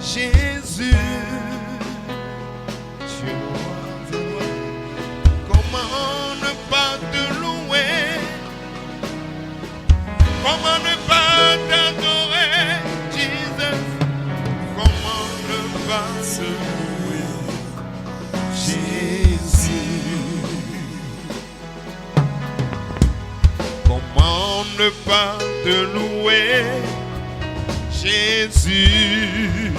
Jésus, tu es roi. Comment ne pas te louer? Comment ne pas t'adorer, Jesus? Comment ne pas se louer, Jésus? Comment ne pas te louer, Jésus?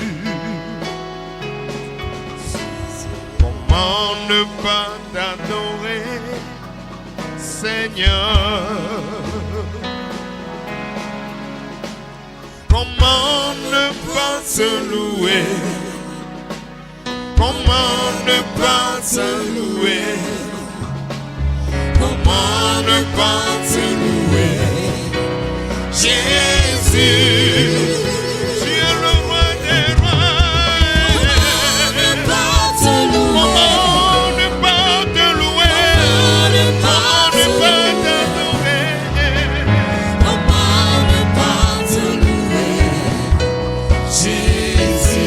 Comment ne pas t'adorer, Seigneur? Comment ne pas se louer? Comment ne pas se louer? Comment ne pas se louer, Jésus? Tu es le roi des rois. Comment ne pas te louer? Comment ne pas te louer? Comment ne pas t'adorer? Comment ne pas te louer, Jésus?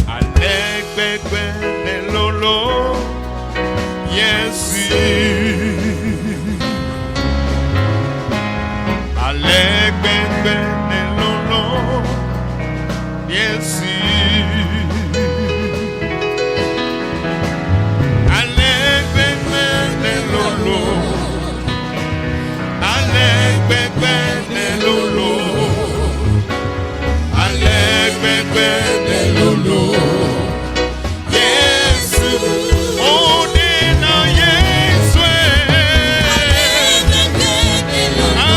Alekbekbe lolo, Yesu. Alekbekbe lolo, Yesu. Alekbekbe lolo, alekbekbe lolo, alekbekbe lolo. Yesu, onena Yesu,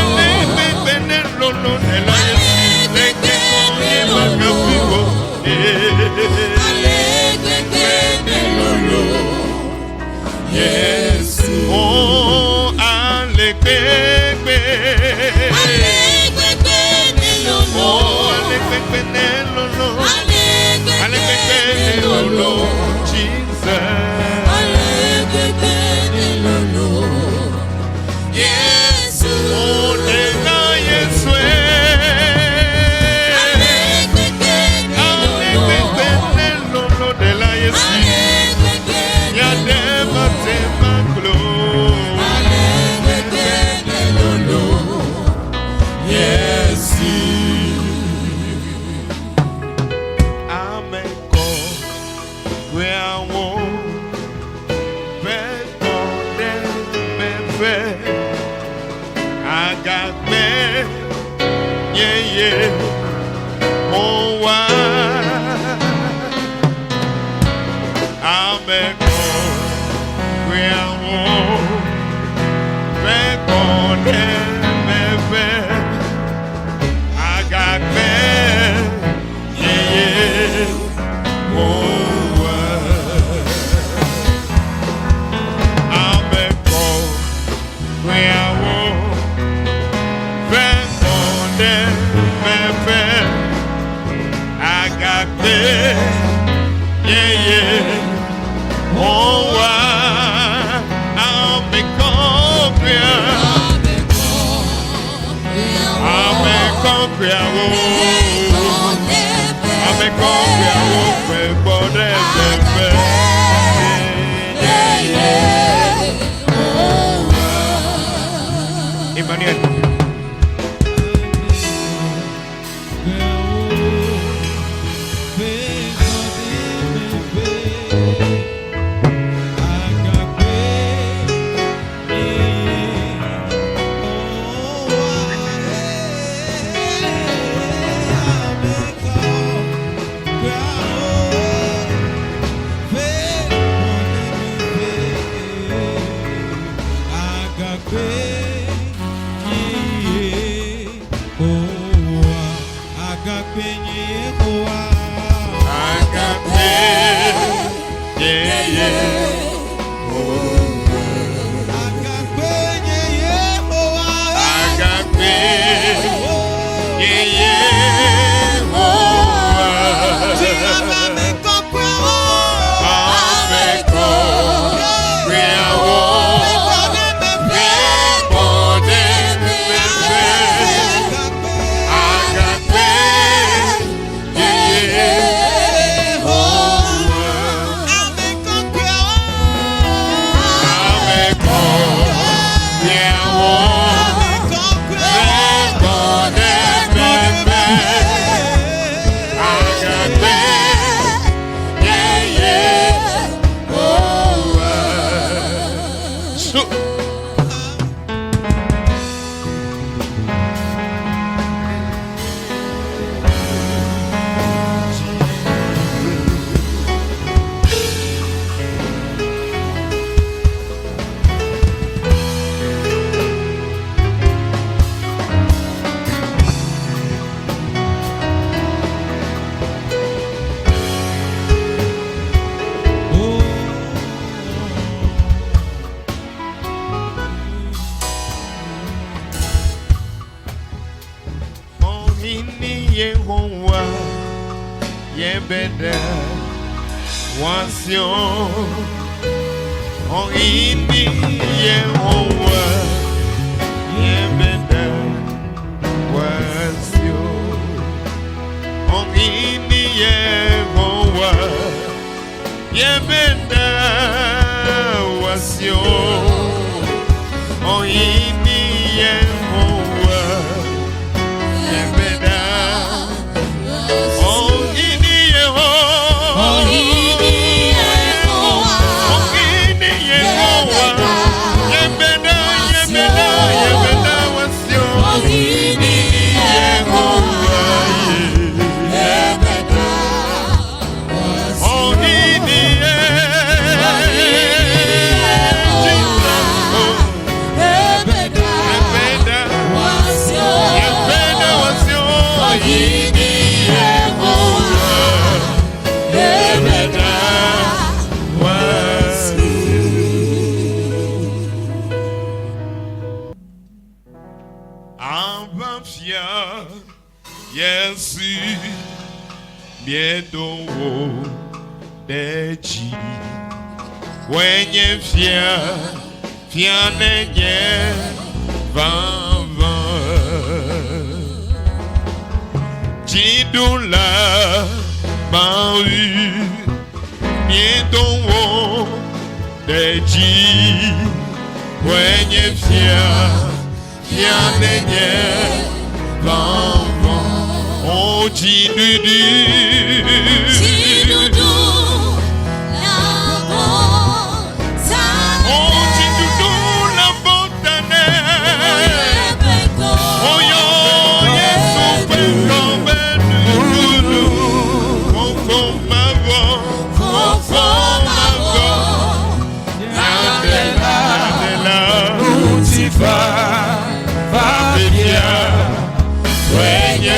alekbekbe lolo de la Yesu, leke konye makapiwo, alekbekbe lolo. Yesu, oh alekbekbe, oh alekbekbe lolo, alekbekbe lolo, Jesus. Yesu, onena Yesu, alekbekbe lolo de la Yesu, yadema tema glo, alekbekbe lolo, Yesu. Amen. Where I want, back on them, I got me, yeah, yeah, oh, why? Amen. Where I want, back on them, I got me, yeah, yeah, oh. Yeah, yeah. Oh, I'm a conqueror. I'm a conqueror. I'm a conqueror. Emmanuel. Ongini Yehowa Yebeda Wasio Ongini Yehowa Yebeda Wasio Ongini Yehowa Yebeda Wasio Ongini Yehowa Yebeda Ongini Yehowa Ongini Yehowa Yebeda Yebeda Wasio Ongini Yehowa Yebeda Ongini Yesu miedowo deji wenye fianenye vava jidula maui miedowo deji wenye fianenye vava Oh, Jidudu, la botane. Oh, Jidudu, la botane. Oh, yo, Yesu, peko benudu. Fofo mavo, Yandela, Utifa, Fabia. Wenye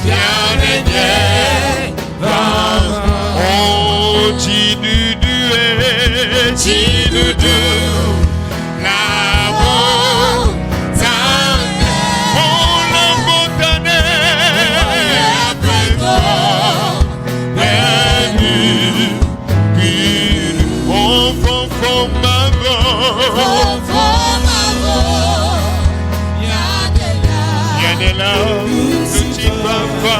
fianenye vava Oh, Jidudu la botane Oh, la botane Benu Oh, fofo mavo Yandela Utifa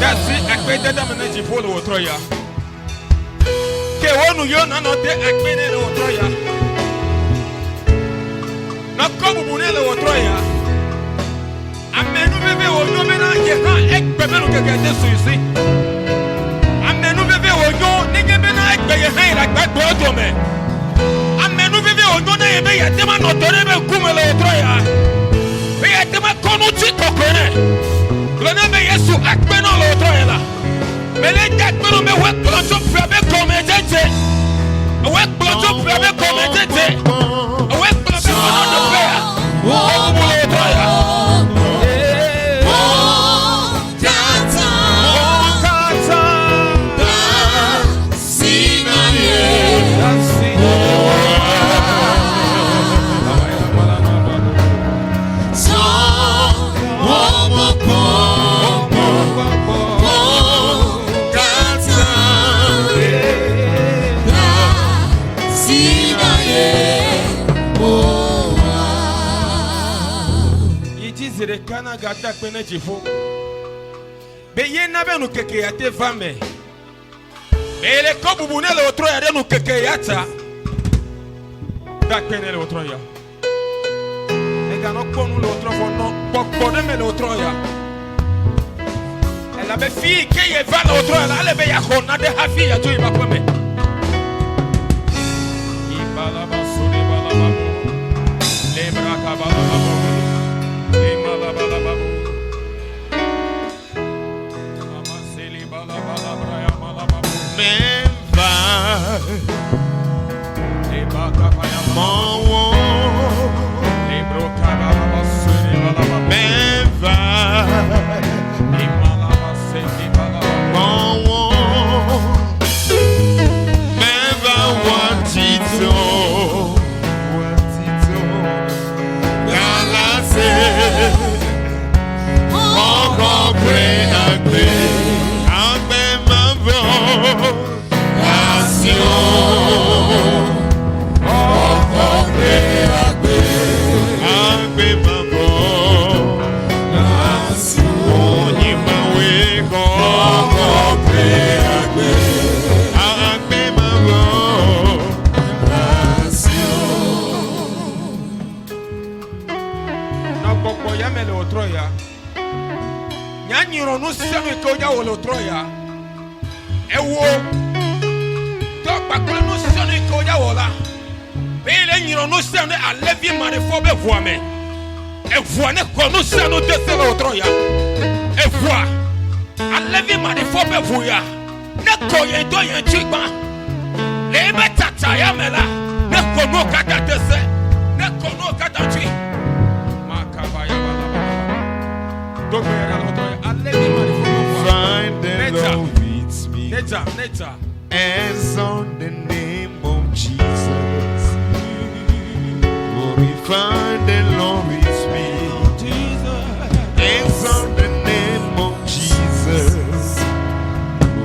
Kasi akpede da mena jifo le wotroya. Ke wonu yo na no de akpede le wotroya. Na kobu bune le wotroya. Amenu bebe wonyo mena ye ha ekbebe no keke de suisi. Amenu bebe wonyo nige bena ekbe ye ha ira gbagbo ojo me. Amenu bebe wonyo na ye be ye tema no tore be kume le wotroya. Be ye tema konu ti kokore. Glona be Yesu akpeno le wotroya la. Mele akpeno me we klonjo pra be kometete. We klonjo pra be kometete. We klonjo no be ya. O mu le wotroya. Kana gata kwene jifo be ye na be no keke ya te fame be le ko bubu ne le otro ya de no keke ya ta da kwene le otro ya e ga no ko no le otro fo no pokko de me le otro ya e la be fi ke ye va le otro ya le be ya ko na de ha fi ya to iba ko me ibala basuri bala babu le braka bala babu no senu ko ya wo troya ewo to pakolo no senu ko ya wo la be le nyiro no senu alevi mare fo be vo ame evo ne ko no senu de se wo troya evo alevi mare fo be vo ya ne ko ye do ye chigba le be tata ya mela ne ko no kata de se ne ko no kata chi makaba ya bala do be ra lo troya Find the Lord meets me. Nature. As on the name of Jesus. Glorify the Lord meets me. As on the name of Jesus.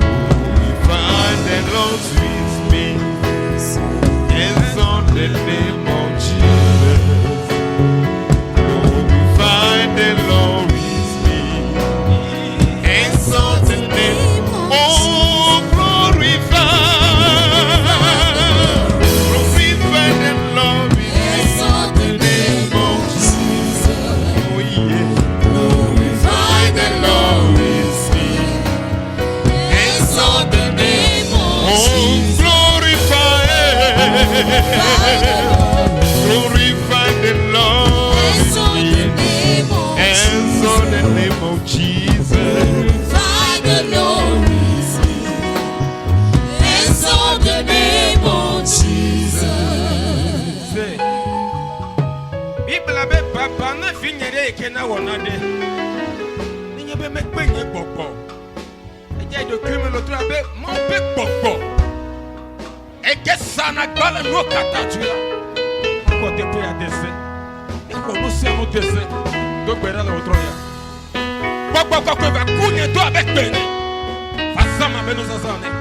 Glorify the Lord meets me. As on the name of Jesus. Glorify the Lord. Glorify the Lord, and on the name of Jesus. Glorify the Lord, and on the name of Jesus. People are papa na finyere ekena wonade. Ninye be mekpenye popo. Eje do krimi lo tra be mo be popo. Eke sana gbala no kata tuya. Ko te pe adese. E ko no se no dese. Do gbera le otroya. Popo ko va kunye do abek pene. Fasama be no sasane.